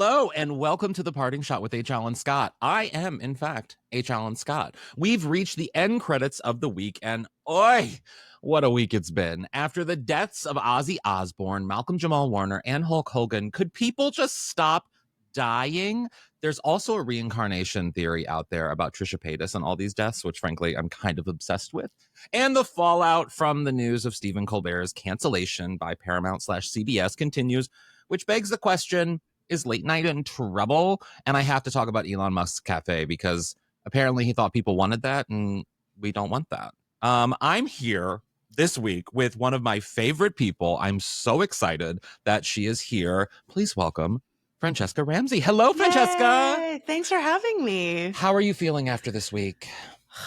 Hello and welcome to the Parting Shot with H. Allen Scott. I am, in fact, H. Allen Scott. We've reached the end credits of the week, and oi, what a week it's been. After the deaths of Ozzy Osbourne, Malcolm Jamal Warner, and Hulk Hogan, could people just stop dying? There's also a reincarnation theory out there about Trisha Paytas and all these deaths, which frankly I'm kind of obsessed with. And the fallout from the news of Stephen Colbert's cancellation by Paramount/CBS continues, which begs the question, is late night in trouble? And I have to talk about Elon Musk's cafe because apparently he thought people wanted that, and we don't want that. I'm here this week with one of my favorite people. I'm so excited that she is here. Please welcome Franchesca Ramsey. Hello, Franchesca. Yay! Thanks for having me. How are you feeling after this week?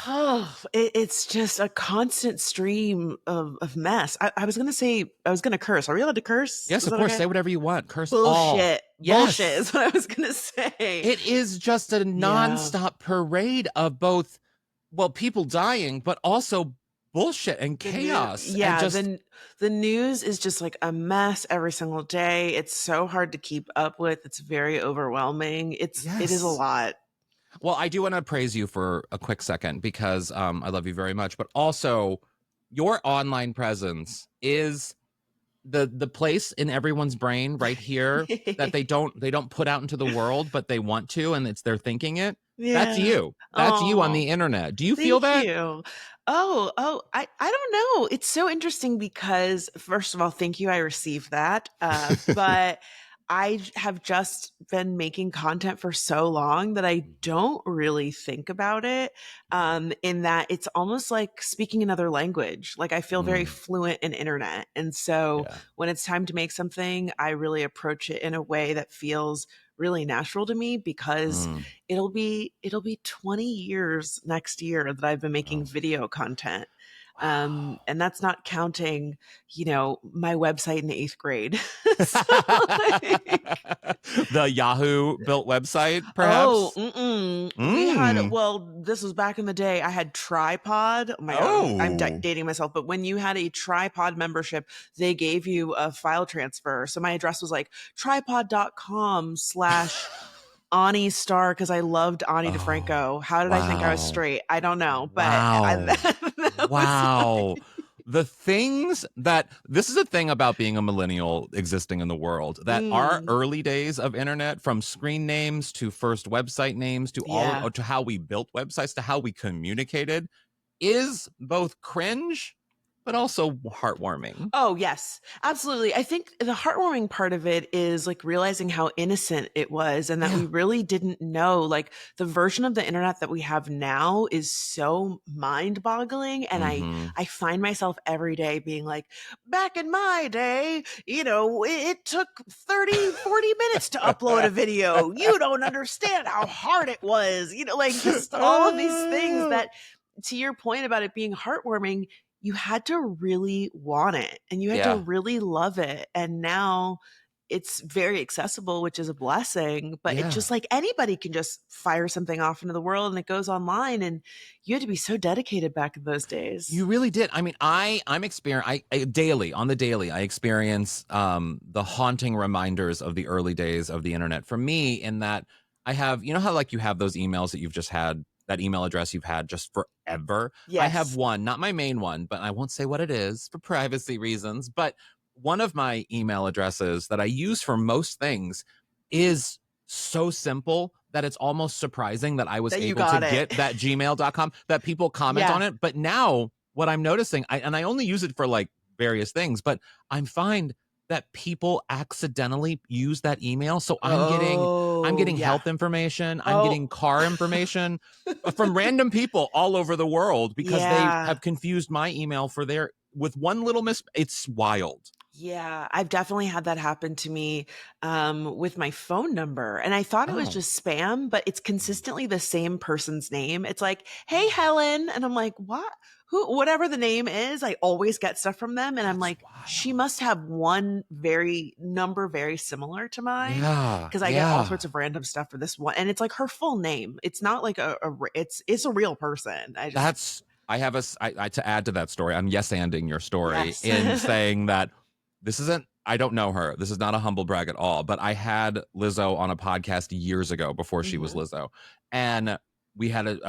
Oh, it's just a constant stream of mess. I was going to curse. Are we allowed to curse? Yes, of course. Okay? Say whatever you want. Curse Bullshit. All. Yes. Bullshit is what I was going to say. It is just a nonstop parade of both, well, people dying, but also bullshit and chaos. The news is just like a mess every single day. It's so hard to keep up with. It's very overwhelming. It is a lot. Well, I do want to praise you for a quick second because I love you very much, but also your online presence is the place in everyone's brain right here that they don't put out into the world, but they want to, and they're thinking it. Yeah. That's you. That's you on the internet. Do you feel that? Thank you. I don't know. It's so interesting because, first of all, thank you. I received that. But I have just been making content for so long that I don't really think about it, in that it's almost like speaking another language. Like I feel very fluent in internet. And so when it's time to make something, I really approach it in a way that feels really natural to me because it'll be 20 years next year that I've been making video content. Wow. And that's not counting, my website in the 8th grade. The Yahoo built website, perhaps? We had, this was back in the day. I had Tripod. Oh my God, I'm dating myself. But when you had a Tripod membership, they gave you a file transfer. So my address was like tripod.com/ Ani Star, because I loved Ani DeFranco. How did I think I was straight? I don't know. But wow. The things that this is a thing about being a millennial existing in the world, that our early days of internet, from screen names to first website names to all to how we built websites to how we communicated, is both cringe but also heartwarming. Oh, yes, absolutely. I think the heartwarming part of it is like realizing how innocent it was and that we really didn't know. Like the version of the internet that we have now is so mind boggling. And I find myself every day being like, back in my day, it took 30, 40 minutes to upload a video. You don't understand how hard it was, like just all of these things that, to your point about it being heartwarming, you had to really want it and you had to really love it. And now it's very accessible, which is a blessing, but it's just like anybody can just fire something off into the world and it goes online, and you had to be so dedicated back in those days. You really did. I mean, I'm experiencing daily I experience the haunting reminders of the early days of the internet for me, in that I have, how like you have those emails that you've just had, that email address you've had just forever. Yes. I have one, not my main one, but I won't say what it is for privacy reasons. But one of my email addresses that I use for most things is so simple that it's almost surprising that I was able to get that gmail.com, that people comment on it. But now what I'm noticing, and I only use it for like various things, but I'm find that people accidentally use that email. So I'm getting health information. I'm getting car information from random people all over the world because they have confused my email with one little it's wild. Yeah, I've definitely had that happen to me with my phone number. And I thought it was just spam, but it's consistently the same person's name. It's like, hey, Helen. And I'm like, what? Whatever the name is, I always get stuff from them. And I'm like, wild. She must have one number very similar to mine. Because I get all sorts of random stuff for this one. And it's like her full name. It's not like it's a real person. To add to that story, I'm yes-anding your story in saying that this isn't I don't know her. This is not a humble brag at all, but I had Lizzo on a podcast years ago before she was Mhm. Lizzo. And we had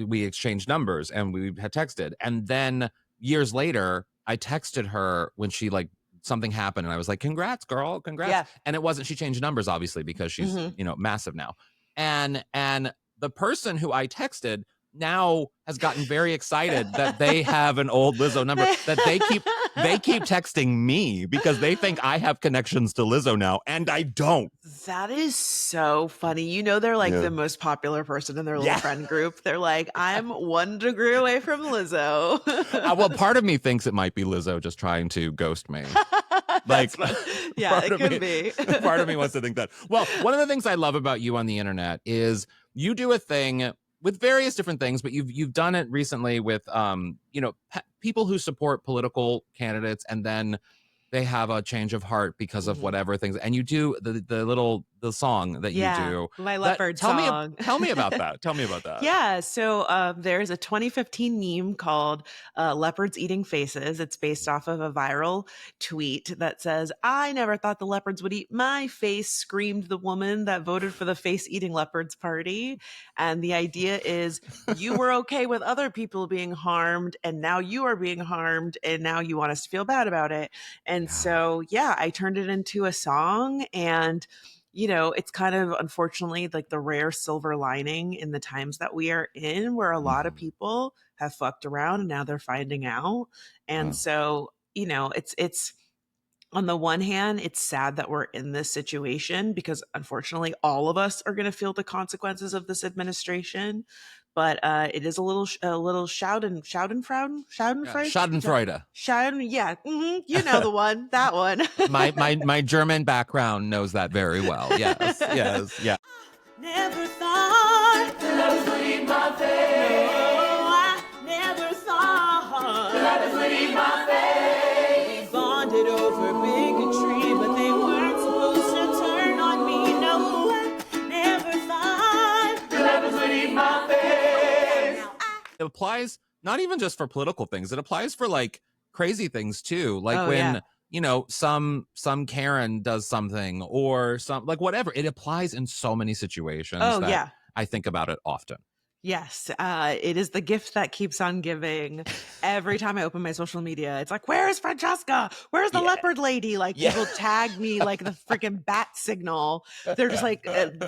we exchanged numbers and we had texted. And then years later, I texted her when she like something happened and I was like, "Congrats, girl, congrats." Yeah. And it wasn't, she changed numbers obviously because she's, Mhm. massive now. And the person who I texted now has gotten very excited that they have an old Lizzo number, that they keep texting me because they think I have connections to Lizzo now, and I don't. That is so funny. You know, they're like Yeah. the most popular person in their little Yeah. friend group. They're like, I'm 1 degree away from Lizzo. Well, part of me thinks it might be Lizzo just trying to ghost me. Like, That's fun. Yeah, it could be. part of me wants to think that. Well, one of the things I love about you on the internet is you do a thing with various different things, but you've done it recently with people who support political candidates and then they have a change of heart because of Mhm. whatever things, and you do the song that you Yeah, do. my That leopard tell me song. tell me about that. Tell me about that. Yeah, so there's a 2015 meme called Leopards Eating Faces. It's based off of a viral tweet that says, I never thought the leopards would eat my face, screamed the woman that voted for the face eating leopards party. And the idea is you were okay with other people being harmed, and now you are being harmed, and now you want us to feel bad about it. And Yeah. so, yeah, I turned it into a song. And it's kind of unfortunately like the rare silver lining in the times that we are in, where a lot of Mhm. people have fucked around and now they're finding out. And Wow. so, it's on the one hand, it's sad that we're in this situation because unfortunately all of us are going to feel the consequences of this administration. But it is a little Yeah. Schadenfreude, Schadenfreude. Schaden, yeah, you know the one, that one. My German background knows that very well. Yes. Yes. Yeah. Never thought that I was leave my face. No, I never thought that I was leave my face. We bonded over bigotry, but they weren't supposed to turn on me. No, I never thought that I was leave my face. It applies not even just for political things. It applies for like crazy things too. Like Oh yeah. when, some Karen does something or some like whatever. It applies in so many situations Oh that yeah. I think about it often. Yes, it is the gift that keeps on giving. Every time I open my social media, it's like, "Where is Francesca? Where's the Yeah. leopard lady?" Like Yeah. people tag me like the freaking bat signal. They're just like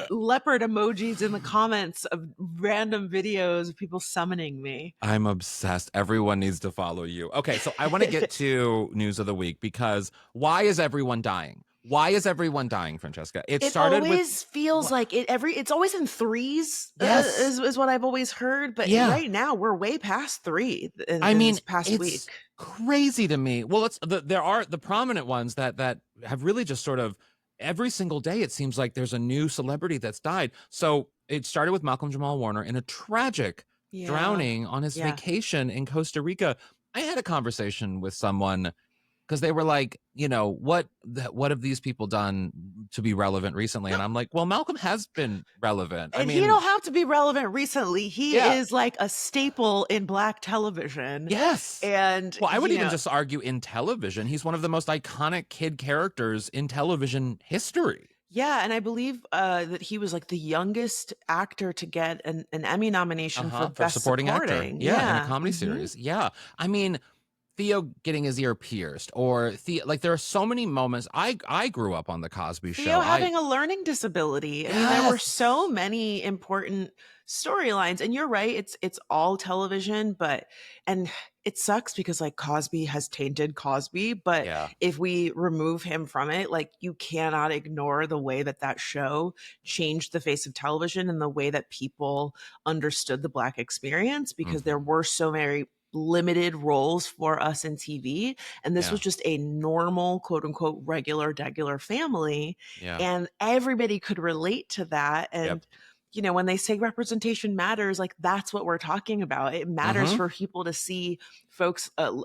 leopard emojis in the comments of random videos of people summoning me. I'm obsessed. Everyone needs to follow you. Okay, so I want to get to news of the week because why is everyone dying? Why is everyone dying, Francesca? It It started with always feels like it's always in threes. Yes. Is what I've always heard. But Yeah. right now we're way past three I in mean, this past it's week. crazy to me. Well, there are the prominent ones that have really just sort of every single day it seems like there's a new celebrity that's died. So it started with Malcolm Jamal Warner in a tragic Yeah. drowning on his Yeah. vacation in Costa Rica. I had a conversation with someone because they were like, what have these people done to be relevant recently? And I'm like, well, Malcolm has been relevant. And he don't have to be relevant recently. He Yeah. is like a staple in Black television. Yes. And Well, I would even just argue in television, he's one of the most iconic kid characters in television history. yeah, and I believe that he was like the youngest actor to get an Emmy nomination for Best supporting actor. Yeah, in a comedy Mhm. series. Yeah. I mean, Theo getting his ear pierced, or like there are so many moments. I grew up on the Cosby Show. Theo having a learning disability. I mean, there were Yes. so many important storylines, and you're right. It's all television, and it sucks because like Cosby has tainted Cosby. But Yeah. if we remove him from it, like you cannot ignore the way that show changed the face of television and the way that people understood the Black experience, because there were so very limited roles for us in TV. And this Yeah. was just a normal, quote unquote, regular family. Yeah. And everybody could relate to that. And, Yep. When they say representation matters, like that's what we're talking about. It matters Mhm. for people to see folks of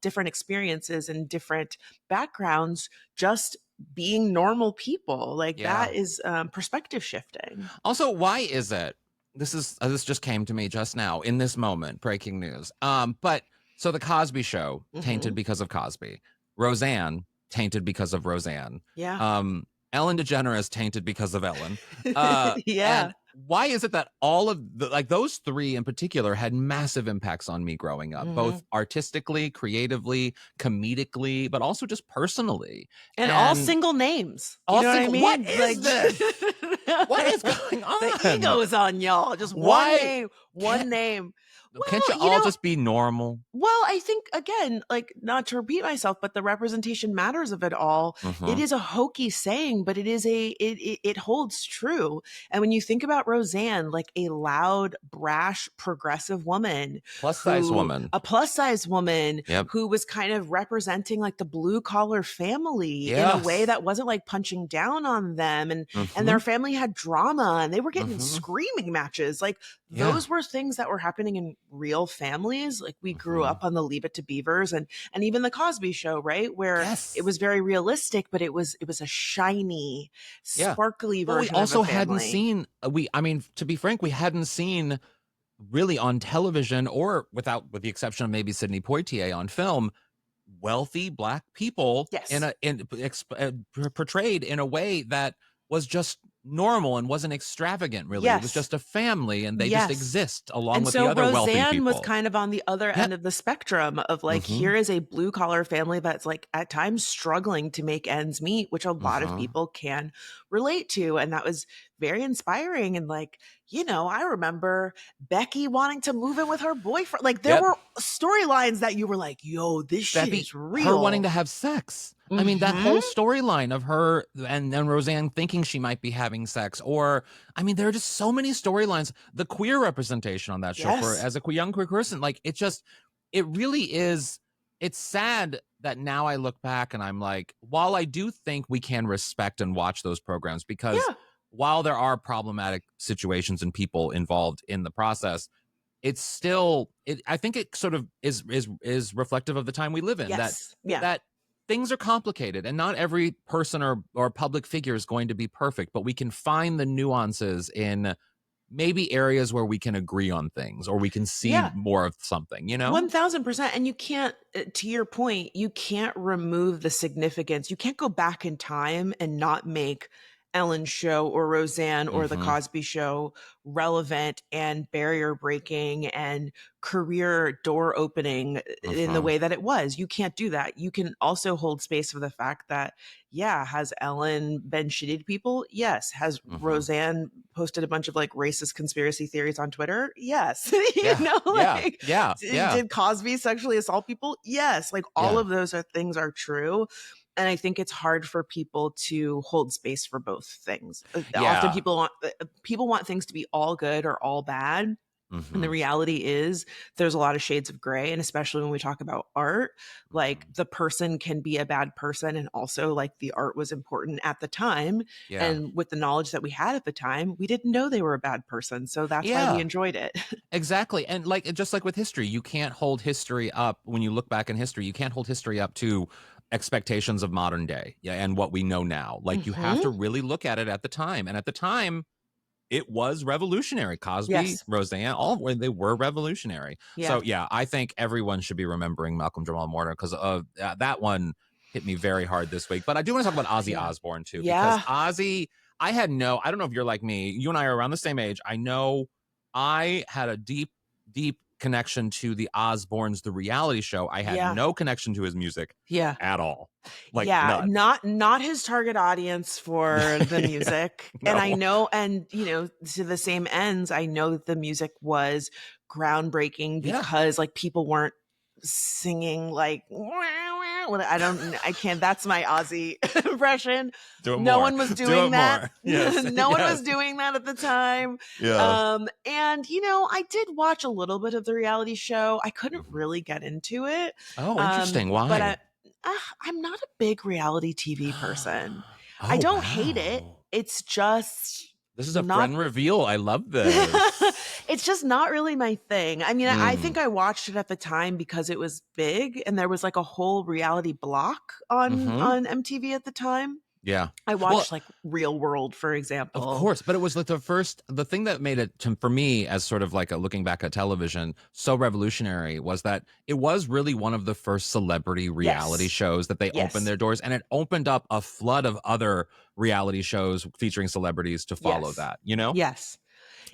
different experiences and different backgrounds just being normal people. Like Yeah. that is perspective shifting. Also, why is it? This just came to me just now in this moment, breaking news. But so the Cosby Show tainted Mhm. because of Cosby. Roseanne tainted because of Roseanne. Yeah. Ellen DeGeneres tainted because of Ellen. And Yeah. why is it that all of the, like those three in particular had massive impacts on me growing up, Mhm. both artistically, creatively, comedically, but also just personally. And all And single names. You all know what I single, what mean? is Like this? What is going the on? ego's on y'all. Just one Why name, one can't name. can't you Well, all just be normal? well, I think again, like not to repeat myself, but the representation matters of it all. It Mm-hmm. is a hokey saying, but it holds true. And when you think about Roseanne, like a loud, brash, progressive woman Plus size who woman. a plus size woman Yep. who was kind of representing like the blue collar family in a way Yes. that wasn't like punching down on them, and Mm-hmm. their family had drama and they were getting in Mm-hmm. screaming matches. Like Yeah. those were things that were happening in real families. Like we grew Mm-hmm. up on the Leave It to Beavers and even the Cosby Show, right? Where it Yes. was very realistic, but it was a shiny, Yeah. sparkly Well, we version of a also hadn't family. seen I mean, to be frank, we hadn't seen really on television or with the exception of maybe Sidney Poitier on film, wealthy black people Yes. portrayed in a way that was just normal and wasn't extravagant really. It was Yes. just a family and they just Yes. exist along And with the so other wealthy Roseanne was people. kind of on the other Yeah. end of the spectrum of like, Mm-hmm. here is a blue collar family that's like at times struggling to make ends meet, which a lot of Mm-hmm. people can relate to. And that was very inspiring. And like, I remember Becky wanting to move in with her boyfriend. Like there Yep. were storylines that you were like, yo, this shit Beppy, is her wanting real. to have sex. I mean, that Hmm. whole storyline of her and Roseanne thinking she might be having sex, or I mean, there are just so many storylines. The queer representation on that show for Yes. as a young queer person, like it really is. It's sad that now I look back and I'm like, while I do think we can respect and watch those programs because Yeah. while there are problematic situations and people involved in the process, it's still I think it sort of is reflective of the time we live in Yes. Yeah. that things are complicated and not every person or public figure is going to be perfect, but we can find the nuances in maybe areas where we can agree on things or we can see Yeah. more of something, you know? 1000%. And you can't, to your point, you can't remove the significance. You can't go back in time and not make Ellen's show or Roseanne or the Mm-hmm. Cosby Show relevant and barrier breaking and career door opening in the Mm-hmm. way that it was. You can't do that. You can also hold space for the fact that, yeah, has Ellen been shitty to people? Yes. Has Mm-hmm. Roseanne posted a bunch of like racist conspiracy theories on Twitter? Yes. Yeah. Yeah. Like Yeah. Yeah. did Cosby sexually assault people? Yes. Like all Yeah. of those things are true. And I think it's hard for people to hold space for both things. Often Yeah. people want things to be all good or all bad. And Mm-hmm. the reality is there's a lot of shades of gray. And especially when we talk about art, like Mm-hmm. the person can be a bad person. And also like the art was important at the time. Yeah. And with the knowledge that we had at the time, we didn't know they were a bad person. So that's why we Yeah. enjoyed it. Exactly. And like just like with history, you can't hold history up when you look back in history, you can't hold history up to expectations of modern day, yeah, and what we know now. Like you have Hmm. to really look at it at the time. And at the time, it was revolutionary. Cosby, Yes. Roseanne, all they were revolutionary. Yeah. So yeah, I think everyone should be remembering Malcolm Jamal Warner because that one hit me very hard this week. But I do want to talk about Ozzy Yeah. Osbourne too, because Yeah. Ozzy, I don't know if you're like me. You and I are around the same age. I know I had a deep, deep connection to the Osbournes, the reality show. I had Yeah. no connection to his music Yeah. at all. Like Yeah, none. not his target audience for the Yeah, music. And I no. know, and to the same ends, I know that the music was groundbreaking Yeah. because like people weren't singing like I can't, that's my Aussie impression. Do it No more. one was Do doing it that. more. Yes. No one was Yes. doing that at the time. Yeah. And I did watch a little bit of the reality show. I couldn't Mhm. really get into it. Oh, interesting. But Why? I'm not a big reality TV person. I Oh, don't hate it. wow. It's just This is a not friend reveal. I love this. it's just not really my thing. I mean, I think Mm. I watched it at the time because it was big and there was like a whole reality block on Mm-hmm. on MTV at the time. Yeah. I Well, watched like Real World, for of example. course, but it was like the thing that made it for me as sort of like a looking back at television so revolutionary was that it was really one of the first celebrity reality Yes. shows that they opened Yes. their doors, and it opened up a flood of other reality shows featuring celebrities to follow Yes. that, you know? Yes.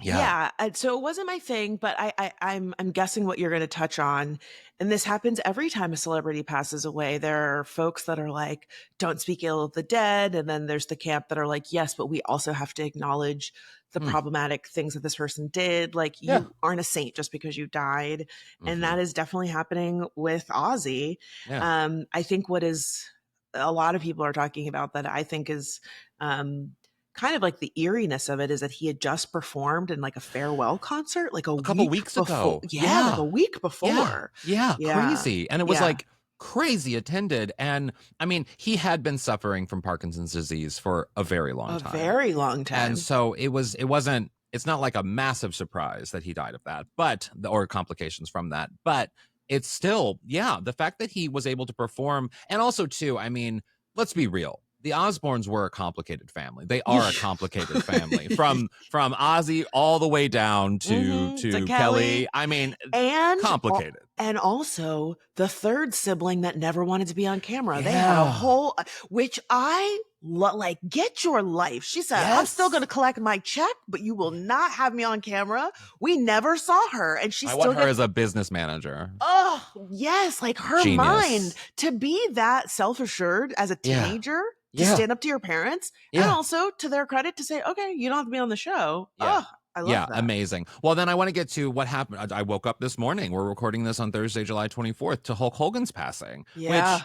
Yeah. Yeah, so it wasn't my thing, but I'm guessing what you're going to touch on, and this happens every time a celebrity passes away. There are folks that are like, "Don't speak ill of the dead," and then there's the camp that are like, "Yes, but we also have to acknowledge the Hmm. problematic things that this person did. Like, Yeah. you aren't a saint just because you died," and Hmm. that is definitely happening with Ozzy. Yeah. I think what is a lot of people are talking about that I think is um, kind of like the eeriness of it is that he had just performed in like a farewell concert like a A couple week weeks before. ago. Yeah, like Yeah. a week Yeah. before. Yeah. Yeah. Crazy. And it was Yeah. like crazy attended. And I mean, he had been suffering from Parkinson's disease for a very long A time. very long And time. so it's not like a massive surprise that he died of that, but or complications from that. But it's still, yeah, the fact that he was able to perform. And also too, I mean, let's be real. The Osbournes were a complicated family. They are a complicated family from Ozzy all the way down To to Kelly. Kelly. I mean, And complicated. and also the third sibling that never wanted to be on camera. They had a Yeah. whole, which I like, get your life. She said, "I'm still going Yes. to collect my check, but you will not have me on camera." We never saw her, and she I want still her gets. as a business manager. Oh, yes, like her mind Genius. to be that self-assured as a Yeah. teenager, to Yeah. stand up to your parents, and Yeah. also to their credit to say, "Okay, you don't have to be on the show." Yeah. Oh, I love Yeah, that. amazing. Well, then I want to get to what happened. I woke up this morning. We're recording this on Thursday, July 24th, to Hulk Hogan's passing, which Yeah.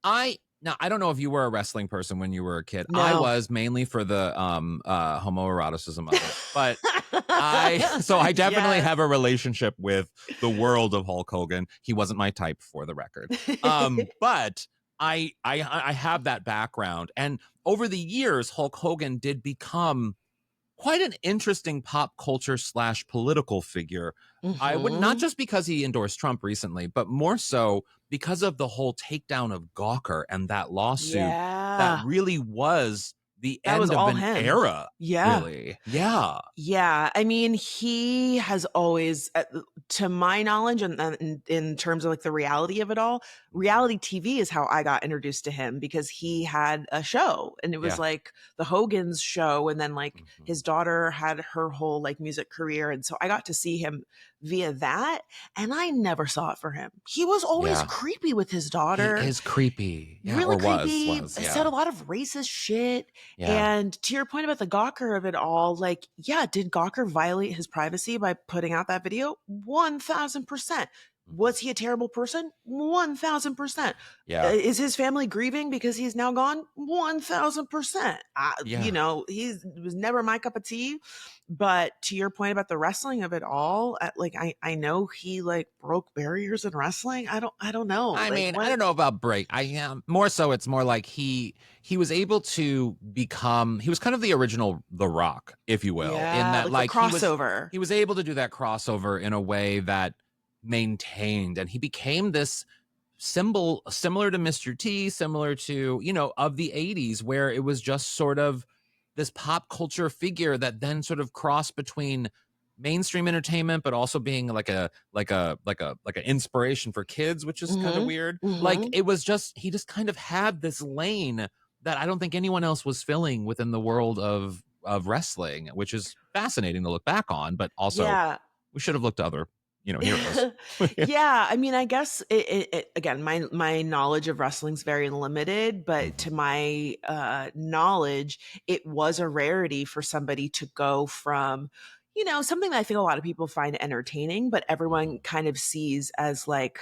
I don't know if you were a wrestling person when you were a kid. I No. was mainly for the homoeroticism of it. But I definitely Yes. have a relationship with the world of Hulk Hogan. He wasn't my type for the record. But I have that background, and over the years Hulk Hogan did become quite an interesting pop culture / political figure. I would not Mhm. just because he endorsed Trump recently, but more so because of the whole takedown of Gawker and that lawsuit that Yeah. really was the That was end of all an him. era, Yeah. really. Yeah. Yeah, I mean, he has always, to my knowledge, and in terms of like the reality of it all, reality TV is how I got introduced to him because he had a show, and it was Yeah. like the Hogan's show, and then like Mhm. his daughter had her whole like music career, and so I got to see him via that, and I never saw it for him. He was always Yeah. creepy with his He daughter, is creepy. Yeah, really or creepy, said yeah. a lot of racist shit. Yeah. And to your point about the Gawker of it all, like, yeah, did Gawker violate his privacy by putting out that video? 1000%. Mhm. Was he a terrible person? 1000%. Yeah. Is his family grieving because he's now gone? 1000%. Yeah. He was never my cup of tea. But to your point about the wrestling of it all, like I know he like broke barriers in wrestling. I don't know. I Like mean, I what? don't know about break. I am more so. It's more like he was able to become. He was kind of the original The Rock, if you will, in Yeah, that like the like crossover. he was able to do that crossover in a way that maintained, and he became this symbol similar to Mr. T, similar to of the '80s, where it was just sort of this pop culture figure that then sort of crossed between mainstream entertainment but also being like an inspiration for kids, which is kind of Mhm. weird. Like Mhm. it was just he just kind of had this lane that I don't think anyone else was filling within the world of wrestling, which is fascinating to look back on, but also Yeah. we should have looked to other heroes. Yeah. Yeah, I mean, I guess again, my knowledge of wrestling's very limited, but to Mhm. my knowledge, it was a rarity for somebody to go from, something that I think a lot of people find entertaining, but everyone Mhm. kind of sees as like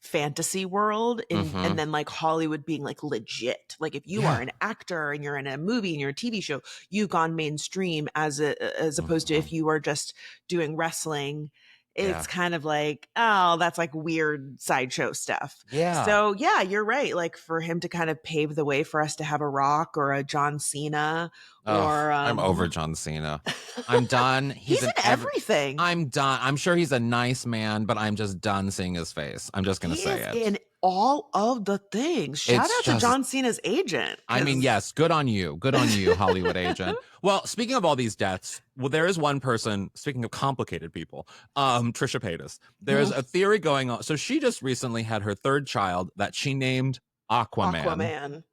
fantasy world and Mhm. then like Hollywood being like legit. Like if you are Yeah. an actor and you're in a movie and you're a TV show, you've gone mainstream as opposed to if Mhm. you are just doing wrestling. Yeah. It's kind of like, oh, that's like weird sideshow stuff. Yeah. So yeah, you're right. Like for him to kind of pave the way for us to have a Rock or a John Cena Oh, or I'm over John Cena. I'm done. he's in everything. I'm done. I'm sure he's a nice man, but I'm just done seeing his face. I'm just gonna He say is it. in all of the things. Shout It's out to just, John Cena's agent, I mean, because yes, good on you. Good on you, Hollywood agent. Well, speaking of all these deaths, well, there is one person, speaking of complicated people, Trisha Paytas. There's a theory going on. So she just recently had her third child that she named Aquaman. Aquaman.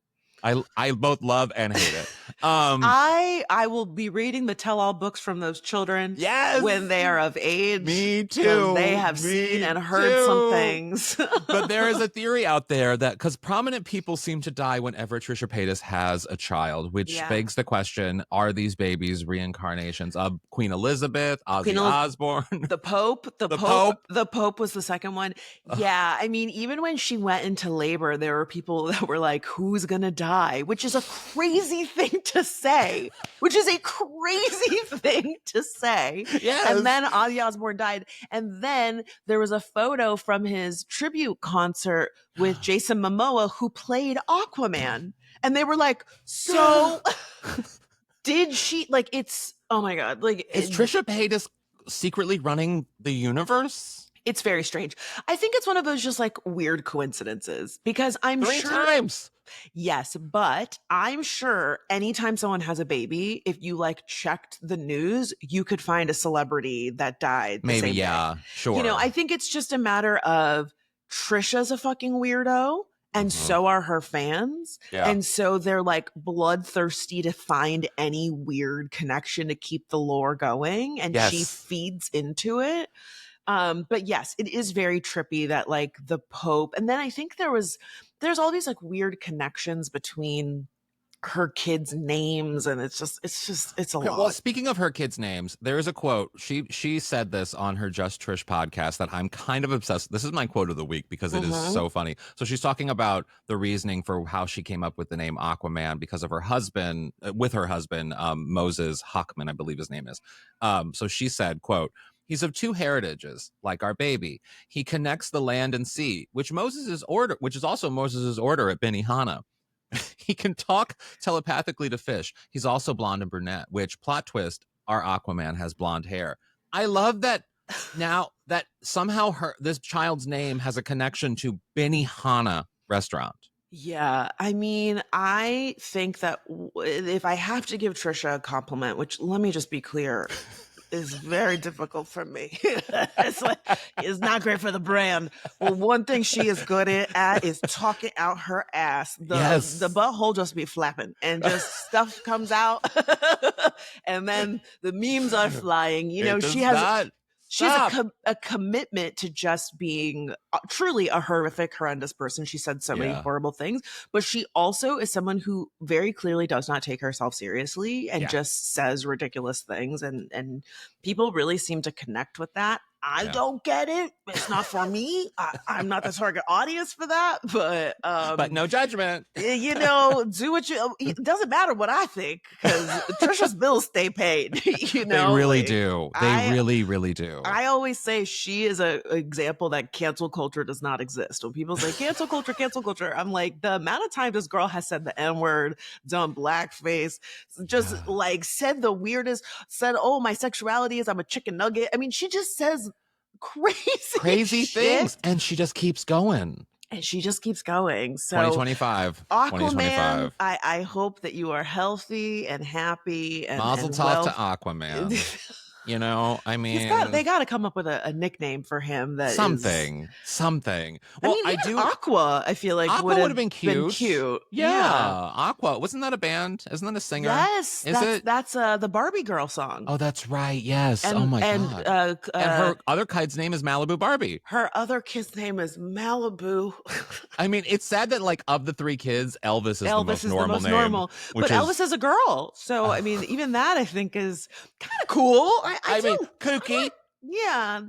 I both love and hate it. Um, I will be reading the tell-all books from those children yes, when they are of age. me Because too. they have seen and heard some things. But there is a theory out there that because prominent people seem to die whenever Trisha Paytas has a child, which Yeah. begs the question: are these babies reincarnations of Queen Elizabeth, Queen Ozzy Osbourne, the Pope, the Pope? the Pope was the second one. Yeah, I mean, even when she went into labor, there were people that were like, "Who's gonna die?" Which is a crazy thing to say. Which is a crazy thing to say. Yes. And then Ozzy Osbourne died, and then there was a photo from his tribute concert with Jason Momoa, who played Aquaman, and they were like, "So." Did she like it's oh my god, like Is Trisha Paytas secretly running the universe? it's very strange. I think it's one of those just like weird coincidences because I'm 3 sure times. yes, but I'm sure anytime someone has a baby, if you like checked the news, you could find a celebrity that died the Maybe, same yeah, day. sure. You know, I think it's just a matter of Trisha's a fucking weirdo. And so are her fans. Yeah. And so they're like bloodthirsty to find any weird connection to keep the lore going. And she Yes. feeds into it. But yes, it is very trippy that like the Pope, and then I think there's all these like weird connections between her kids' names, and it's a Okay, lot. well, speaking of her kids' names, there is a quote. She said this on her Just Trish podcast that I'm kind of obsessed. This is my quote of the week because it is so funny. So she's talking about the reasoning for how she came up with the name Aquaman because of her husband, with her husband, Moses Hockman, I believe his name is. So she said, quote, "He's of two heritages, like our baby. He connects the land and sea, which is also Moses' order at Benihana. He can talk telepathically to fish. He's also blonde and brunette, which, plot twist, our Aquaman has blonde hair." I love that now that somehow this child's name has a connection to Benihana restaurant. Yeah, I mean, I think that if I have to give Trisha a compliment, which let me just be clear, is very difficult for me. It's not great for the brand. Well, one thing she is good at is talking out her ass. The butthole just be flapping and just stuff comes out, and then the memes are flying. You know, she has a commitment to just being truly a horrendous person. She said so many horrible things, but she also is someone who very clearly does not take herself seriously and just says ridiculous things. And people really seem to connect with that. I don't get it. It's not for me. I'm not the target audience for that, but no judgment. You know, do what you. It doesn't matter what I think because Trisha's bills stay paid. You know, they really do. They really do. I always say she is an example that cancel culture does not exist. When people say cancel culture, I'm like, the amount of time this girl has said the N-word, done blackface, just like said the weirdest, said, "Oh, my sexuality is I'm a chicken nugget." I mean, she just says crazy things, and she just keeps going. So 2025 Aquaman, I hope that you are healthy and happy and Mazel tov to Aquaman. You know, I mean, they got to come up with a nickname for him that something. Well, I mean, Aqua, I feel like Aqua would have been cute. Yeah. Aqua. Wasn't that a band? Isn't that a singer? Yes. That's the Barbie girl song. Oh, that's right. Yes. And, oh my God. And her other kid's name is Malibu Barbie. Her other kid's name is Malibu. I mean, it's sad that like of the three kids, Elvis is the most normal name. But Elvis is a girl. So, I mean, even that I think is kind of cool. I mean, kooky. Yeah.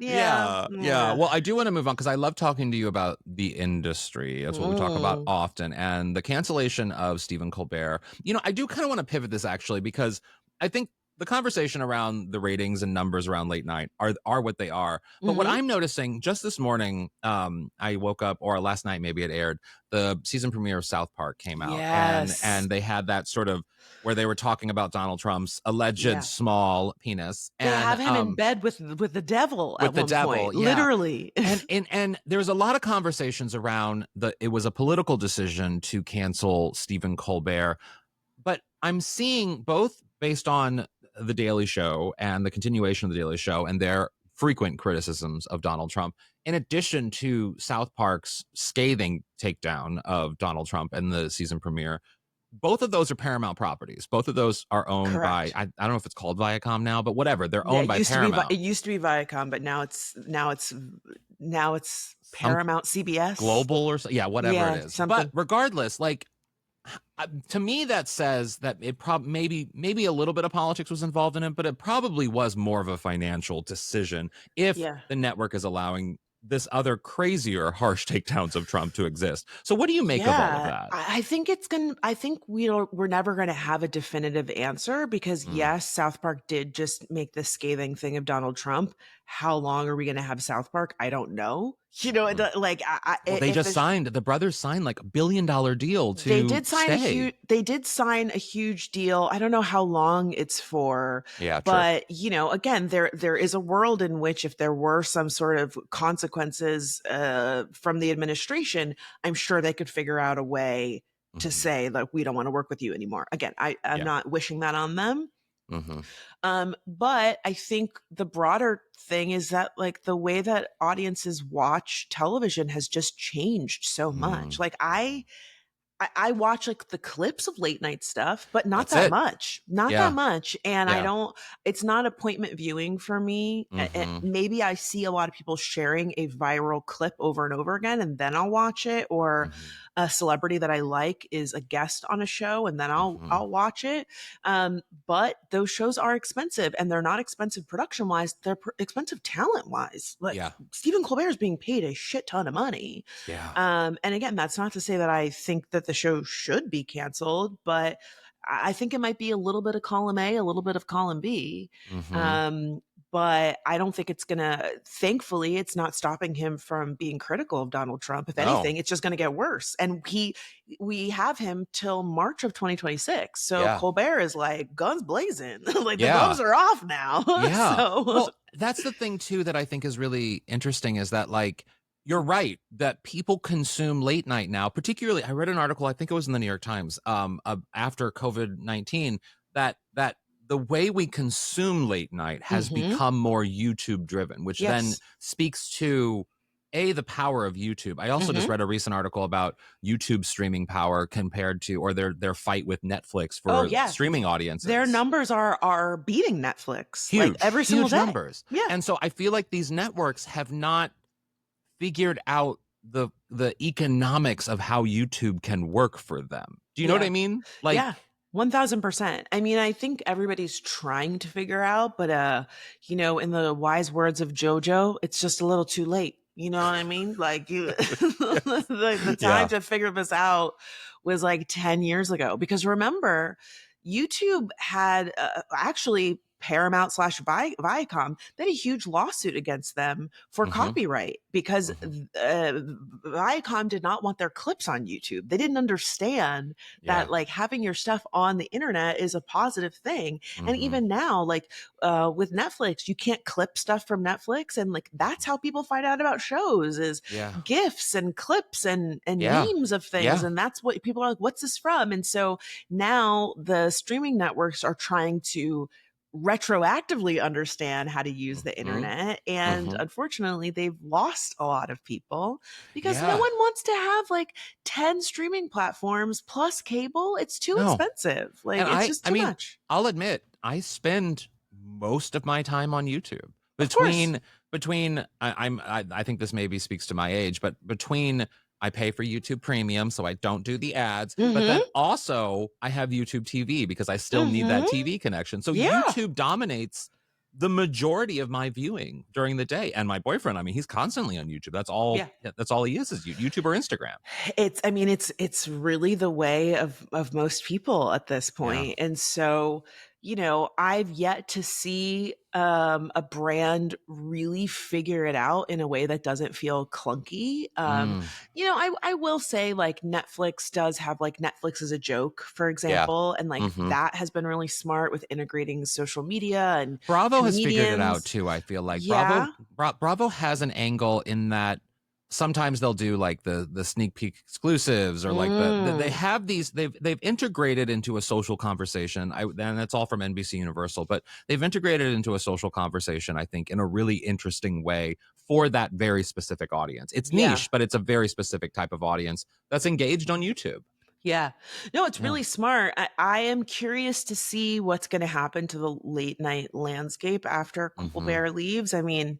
Well, I do want to move on because I love talking to you about the industry. That's what we talk about often. And the cancellation of Stephen Colbert. You know, I do kind of want to pivot this actually because I think the conversation around the ratings and numbers around late night are what they are. But what Mhm. I'm noticing just this morning, I woke up, or last night maybe it aired, the season premiere of South Park came out, Yes. and they had that sort of where they were talking about Donald Trump's alleged Yeah. small penis, They and have him in bed with the devil at with the one devil, point, yeah. literally. And there's a lot of conversations around it was a political decision to cancel Stephen Colbert, but I'm seeing both based on the Daily Show and the continuation of the Daily Show and their frequent criticisms of Donald Trump, in addition to South Park's scathing takedown of Donald Trump and the season premiere. Both of those are Paramount properties. Both of those are owned by, Correct. I don't know if it's called Viacom now, but whatever. They're Yeah, owned by it Paramount. used to be Viacom, but now it's Some Paramount CBS. global or so, yeah, whatever it Yeah, is. But something. regardless, like to me, that says that it maybe a little bit of politics was involved in it, but it probably was more of a financial decision if Yeah. the network is allowing this other crazier harsh takedowns of Trump to exist. So what do you make of all of Yeah, that? I think I think we're never gonna have a definitive answer because Mm, yes, South Park did just make this scathing thing of Donald Trump. How long are we gonna have South Park? I don't know. mhm. Like Well, they if just the signed, the brothers signed like $1 billion deal to stay. they did sign a huge deal. I don't know how long it's for, Yeah, true. but again, there is a world in which if there were some sort of consequences from the administration, I'm sure they could figure out a way to Hmm. say like we don't want to work with you anymore. Again, I'm Yeah. not wishing that on them. Hmm. But I think the broader thing is that like the way that audiences watch television has just changed so much. Hmm. Like I watch like the clips of late night stuff, but not That's that it. much, not that Yeah. much. And I Yeah. don't, it's not appointment viewing for me. Hmm. Maybe I see a lot of people sharing a viral clip over and over again, and then I'll watch it. Or Hmm. a celebrity that I like is a guest on a show, and then Hmm. I'll watch it. But those shows are expensive, and they're not expensive production wise; they're expensive talent wise. Like Yeah. Stephen Colbert is being paid a shit ton of money. Yeah. And again, that's not to say that I think that the show should be canceled, but I think it might be a little bit of column A, a little bit of column B. Hmm. Um, but I don't think it's gonna, thankfully, it's not stopping him from being critical of Donald Trump. If No. anything, it's just gonna get worse. And we have him till March of 2026. So Yeah. Colbert is like guns blazing. Like the Yeah. gloves are off now. Yeah. So Well, that's the thing too that I think is really interesting is that like you're right that people consume late night now. Particularly, I read an article, I think it was in the New York Times, after COVID-19, that the way we consume late night has mhm. become more YouTube driven, which then Yes. speaks to the power of YouTube. I also just Mhm. read a recent article about YouTube streaming power compared to, or their fight with Netflix Oh for yeah. streaming Their audiences. numbers are beating Netflix, like, Huge, every single huge day. numbers. Yeah. And so I feel like these networks have not figured out the economics of how YouTube can work for them. Do you know what Yeah. I mean? Like, Yeah. 1000%. I mean, I think everybody's trying to figure out, but, in the wise words of JoJo, it's just a little too late. You know what I mean? Like, you the time yeah. to figure this out was, like, 10 years ago, because remember, YouTube had, actually Paramount slash Viacom, they had a huge lawsuit against them for Hmm. copyright because Hmm. Viacom did not want their clips on YouTube. They didn't understand Yeah. that like having your stuff on the internet is a positive thing. And Hmm. even now, like with Netflix, you can't clip stuff from Netflix, and like that's how people find out about shows is Yeah. gifs and clips and Yeah. memes of things, Yeah. and that's what people are like. What's this from? And so now the streaming networks are trying to retroactively understand how to use the Hmm. internet, and Hmm. unfortunately they've lost a lot of people because no Yeah. one wants to have like 10 streaming platforms plus cable. It's too No. expensive. Like And it's just I too mean, much. I'll admit, I spend most of my time on YouTube. Of course. Between I think this maybe speaks to my age, but between I pay for YouTube Premium so I don't do the ads, but then Mhm. also I have YouTube TV because I still need that Mhm. TV connection. So Yeah. YouTube dominates the majority of my viewing during the day. And my boyfriend, I mean, he's constantly on YouTube. Yeah. That's all he is YouTube or Instagram. I mean, it's really the way of most people at this Yeah. point. And so, I've yet to see a brand really figure it out in a way that doesn't feel clunky. Mm, I will say like Netflix does have like Netflix is a joke, for yeah. example, and like Hmm. that has been really smart with integrating social media and Bravo has figured it out comedians. too. I feel like Yeah. Bravo has an angle in that sometimes they'll do like the sneak peek exclusives or like they Mm, have these they've integrated into a social conversation. And that's all from NBC Universal, but they've integrated into a social conversation, I think, in a really interesting way for that very specific audience. It's yeah. niche, but it's a very specific type of audience that's engaged on YouTube. Yeah. No, it's Yeah. really smart. I am curious to see what's going to happen to the late night landscape after Hmm. Colbert leaves. I mean,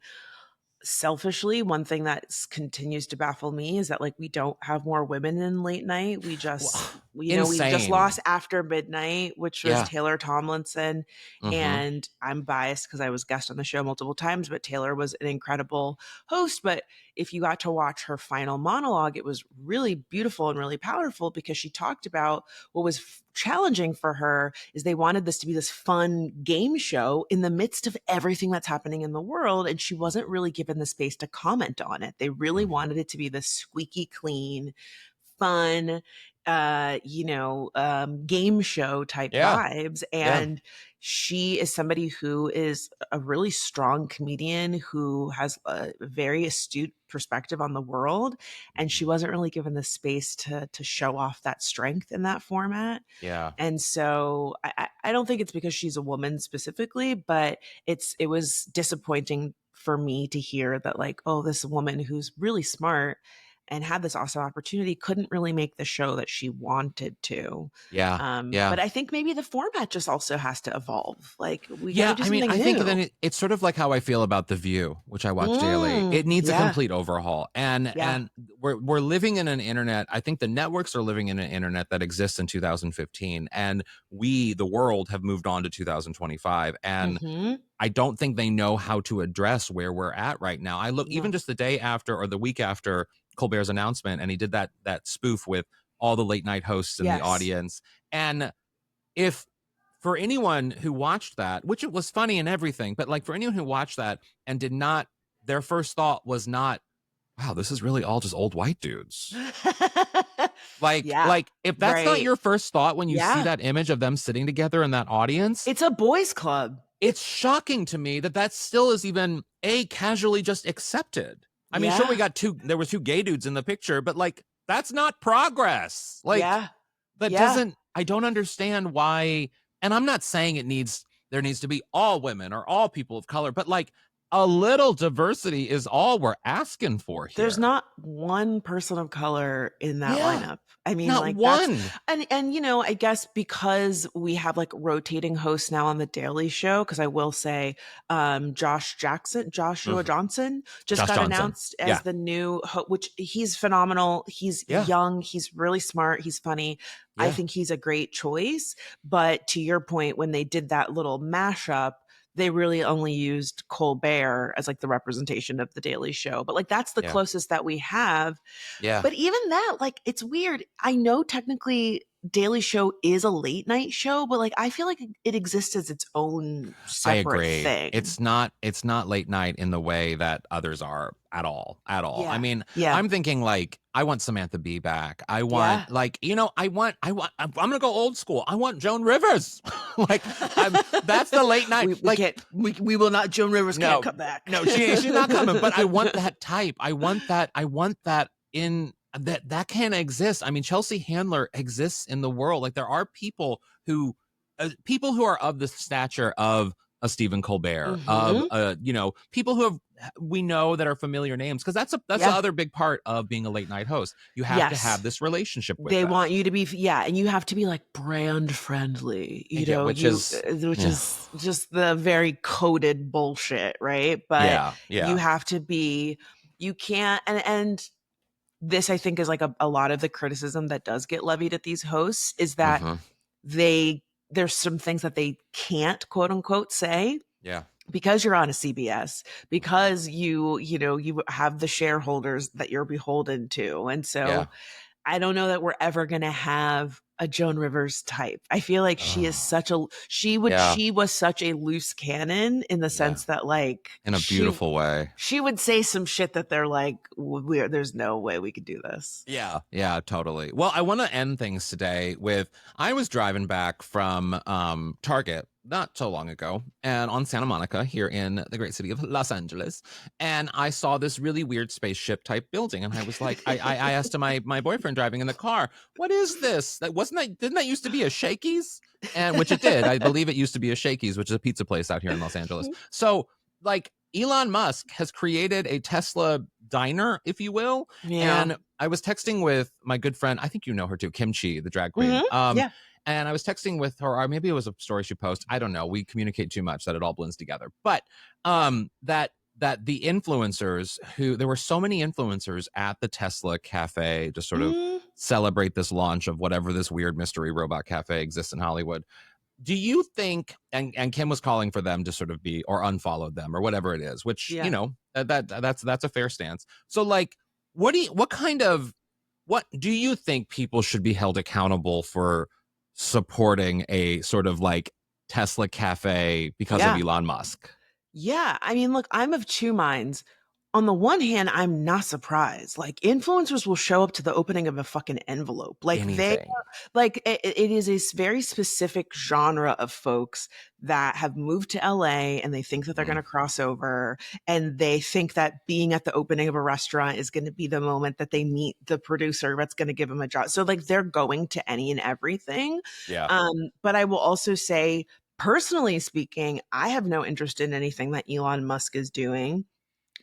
selfishly, one thing that continues to baffle me is that like we don't have more women in late night. We Well, just, we've just lost insane. After Midnight, which was Yeah. Taylor Tomlinson. Hmm. And I'm biased because I was guest on the show multiple times, but Taylor was an incredible host. But if you got to watch her final monologue, it was really beautiful and really powerful because she talked about what was challenging for her is they wanted this to be this fun game show in the midst of everything that's happening in the world, and she wasn't really given the space to comment on it. They really Hmm. wanted it to be this squeaky clean, fun, game show type Yeah. vibes. Yeah. And she is somebody who is a really strong comedian who has a very astute perspective on the world. And she Mhm. wasn't really given the space to show off that strength in that format. Yeah. And so I don't think it's because she's a woman specifically, but it was disappointing for me to hear that like, oh, this woman who's really smart and had this awesome opportunity couldn't really make the show that she wanted to. Yeah. But Yeah. I think maybe the format just also has to evolve. Like we got to Yeah. do I mean, something I think then new. it's sort of like how I feel about The View, which I watch daily. It needs a Yeah. complete overhaul. And Yeah. we're living in an internet. I think the networks are living in an internet that exists in 2015. And we, the world, have moved on to 2025. And Hmm. I don't think they know how to address where we're at right now. I look even No. just the day after or the week after Colbert's announcement, and he did that spoof with all the late night hosts in the Yes. audience. And if for anyone who watched that, which it was funny and everything, but like for anyone who watched that and did not, their first thought was not, wow, this is really all just old white dudes. Yeah. Like if that's not Right. your first thought when you see Yeah. that image of them sitting together in that audience, It's a boys club. it's shocking to me that that still is even casually just accepted. I mean, sure, Yeah. there were two gay dudes in the picture, but like that's not progress. Like Yeah. that Yeah. doesn't, I don't understand why. And I'm not saying there needs to be all women or all people of color, but like a little diversity is all we're asking for There's here. not one person of color in that Yeah, lineup. I mean, not like that's one. and I guess because we have like rotating hosts now on the Daily Show, because I will say Joshua Mhm. Johnson just Josh got Johnson. announced as Yeah, the which he's phenomenal. He's yeah, young, he's really smart, he's funny. I yeah, think he's a great choice. But to your point, when they did that little mashup, they really only used Colbert as like the representation of the Daily Show. But like that's the yeah, closest that we have. yeah. But even that, like it's weird. I know technically Daily Show is a late night show, but like I feel like it exists as its own I separate agree. thing. It's not late night in the way that others are at all. At all. I Yeah. mean, Yeah. I'm thinking like I want Samantha Bee back. I Yeah. want like, I'm going to go old school. I want Joan Rivers. Like I'm that's the late night. We Like can't we will not Joan Rivers can't no. come back. No, she's not coming, but I want that type. I want that in that can exist. I mean, Chelsea Handler exists in the world. Like there are people who are of the stature of a Stephen Colbert, of Hmm. people who have we know that are familiar names because that's the Yeah. other big part of being a late night host. You have to have Yes. this relationship with They them. want you to be, yeah, and you have to be like brand friendly, Yeah, which is which yeah, is just the very coded bullshit, right? But yeah, you yeah. have to be, you can't, and this I think is like a lot of the criticism that does get levied at these hosts is that Hmm. there's some things that they can't quote unquote say Yeah. because you're on a CBS, because you have the shareholders that you're beholden to. And Yeah. so I don't know that we're ever going to have a Joan Rivers type. I feel like she is Oh, such a yeah, she was such a loose cannon in the yeah, sense that like in a beautiful way. she would say some shit that they're like, we're there's no way we could do this. Yeah, yeah, totally. Well, I want to end things today with I was driving back from Target not so long ago and on Santa Monica here in the great city of Los Angeles, and I saw this really weird spaceship type building, and I was like, I asked my boyfriend driving in the car, what is this? Didn't that used to be a Shakey's? And which it did. I believe it used to be a Shakey's, which is a pizza place out here in Los Angeles. So like Elon Musk has created a Tesla diner, if you will. Yeah. And I was texting with my good friend, I think you know her too, Kimchi, the drag queen. Hmm. Yeah. And I was texting with her, or maybe it was a story she posted. I don't know. We communicate too much that it all blends together. But that the influencers who there were so many influencers at the Tesla cafe to sort of Mm, celebrate this launch of whatever this weird mystery robot cafe exists in Hollywood. Do you think and Kim was calling for them to sort of be or unfollowed them or whatever it is, which yeah. that's a fair stance. So like what do you think people should be held accountable for supporting a sort of like Tesla cafe because of Yeah. Elon Musk? Yeah. I mean, look, I'm of two minds. On the one hand, I'm not surprised. Like influencers will show up to the opening of a fucking envelope. Anything. Like it is a very specific genre of folks that have moved to LA and they think that they're going Mm, to cross over and they think that being at the opening of a restaurant is going to be the moment that they meet the producer that's going to give them a job. So like they're going to any and everything. yeah. But I will also say, personally speaking, I have no interest in anything that Elon Musk is doing,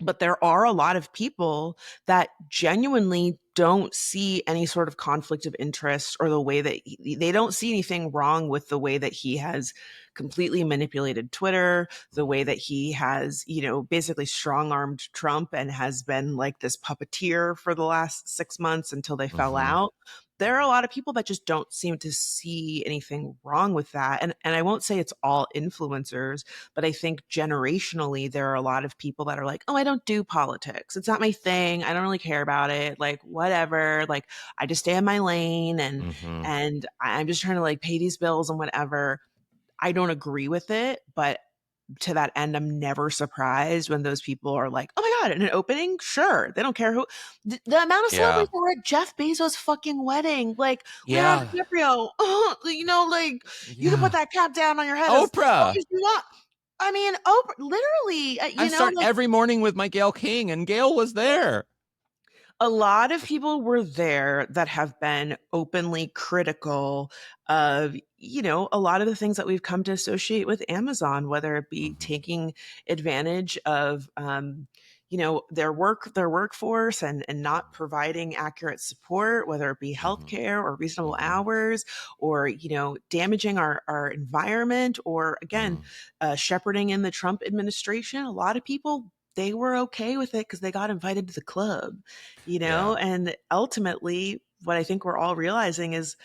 but there are a lot of people that genuinely don't see any sort of conflict of interest or the way that they don't see anything wrong with the way that he has completely manipulated Twitter, the way that he has, basically strong armed Trump and has been like this puppeteer for the last 6 months until they fell Mm-hmm. out. There are a lot of people that just don't seem to see anything wrong with that. And I won't say it's all influencers, but I think generationally, there are a lot of people that are like, oh, I don't do politics. It's not my thing. I don't really care about it. Like, whatever. Like, I just stay in my lane Mm-hmm. and I'm just trying to like pay these bills and whatever. I don't agree with it, but to that end, I'm never surprised when those people are like, oh my God, in an opening? Sure. They don't care who. The amount of Yeah. celebrities that were at Jeff Bezos' fucking wedding, like Leonardo Yeah. DiCaprio, like you can put Yeah. that cap down on your head as long Oprah. as you want. I mean, Oprah, literally, I start like every morning with my Gail King, and Gail was there. a lot of people were there that have been openly critical of a lot of the things that we've come to associate with Amazon, whether it be Mm-hmm. taking advantage of their workforce and not providing accurate support, whether it be Mm-hmm. healthcare or reasonable Mm-hmm. hours, or damaging our environment, or again, Mm-hmm. shepherding in the Trump administration. A lot of people, they were okay with it because they got invited to the club, Yeah. and ultimately, what I think we're all realizing is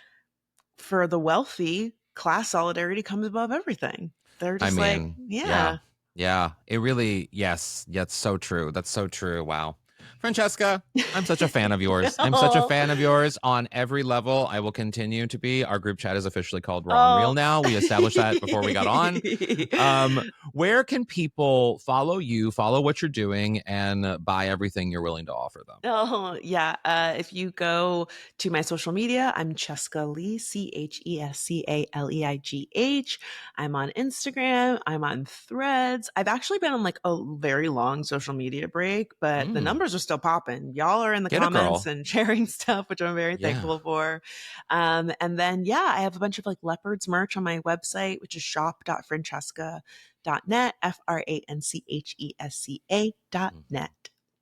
for the wealthy, class solidarity comes above everything. They're I just like, mean, yeah. yeah. Yeah. It really, yes. Yeah, it's so true. That's so true. Wow. Francesca, I'm such a fan of yours. I'm such a Oh, fan of yours on every level. I will continue to be. Our group chat is officially called Raw and oh. Real now. We established that before we got on. Um, where can people follow you, follow what you're doing, and buy everything you're willing to offer them? Oh, yeah. If you go to my social media, I'm Cheska Lee, Chescaleigh. I'm on Instagram. I'm on Threads. I've actually been on like a very long social media break, but the Mm, numbers are still popping. Y'all are in the get it, comments girl. and sharing stuff, which I'm very Yeah. thankful for. And then, yeah, I have a bunch of like leopards merch on my website, which is shop.franchesca.net, FRANCHESCA.net.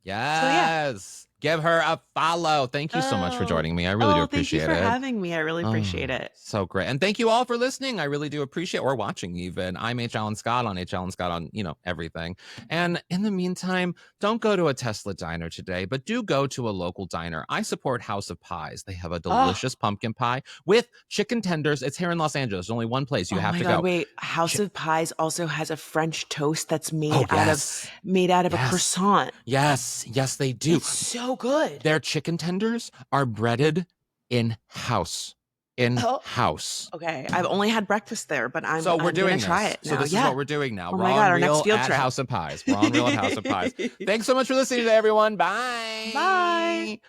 So yeah. Yes. Give her a follow. Thank you so much for Oh, joining me. I really do oh, thank you appreciate for it. having me. I really Oh, appreciate it. so great. And thank you all for listening. I really do appreciate or watching even. I'm H. Allen Scott on H. Allen Scott on, everything. And in the meantime, don't go to a Tesla diner today, but do go to a local diner. I support House of Pies. They have a Oh, delicious pumpkin pie with chicken tenders. It's here in Los Angeles. There's only one place you oh have my to God, go. wait. House Chi- of Pies also has a French toast that's oh, yes. made out of a Yes. croissant. Yes. Yes, they do. It's so good. Their chicken tenders are breaded in house. in Oh, house. okay. I've only had breakfast there, but I'm So we're gonna doing try this. it So now. this is Yeah. what we're doing now. Oh We're my on God, our next Real field at trip. House of Pies. We're on Real at House of Pies. Thanks so much for listening today, everyone. Bye. Bye.